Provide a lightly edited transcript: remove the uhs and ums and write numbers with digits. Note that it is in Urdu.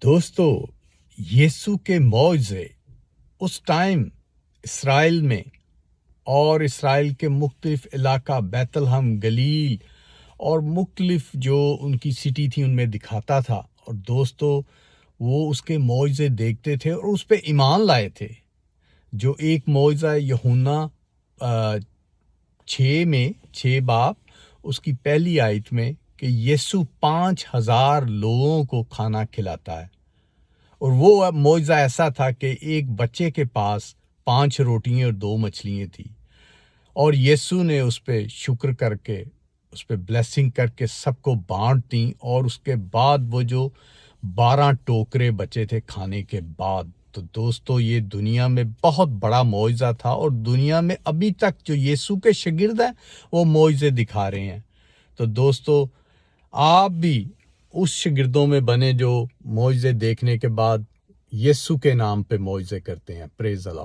دوستو یسوع کے معجزے اس ٹائم اسرائیل میں اور اسرائیل کے مختلف علاقہ بیت لحم گلیل اور مختلف جو ان کی سٹی تھی ان میں دکھاتا تھا، اور دوستو وہ اس کے معجزے دیکھتے تھے اور اس پہ ایمان لائے تھے۔ جو ایک معجزہ یوحنا 6 باب اس کی پہلی آیت میں کہ یسوع 5,000 لوگوں کو کھانا کھلاتا ہے، اور وہ معجزہ ایسا تھا کہ ایک بچے کے پاس 5 روٹیاں اور 2 مچھلیاں تھیں، اور یسوع نے اس پہ شکر کر کے اس پہ بلیسنگ کر کے سب کو بانٹ دیں، اور اس کے بعد وہ جو 12 ٹوکرے بچے تھے کھانے کے بعد۔ تو دوستو یہ دنیا میں بہت بڑا معجزہ تھا، اور دنیا میں ابھی تک جو یسوع کے شاگرد ہیں وہ معجزے دکھا رہے ہیں۔ تو دوستو آپ بھی اس شاگردوں میں بنے جو معجزے دیکھنے کے بعد یسوع کے نام پہ معجزے کرتے ہیں۔ پریز دی لارڈ۔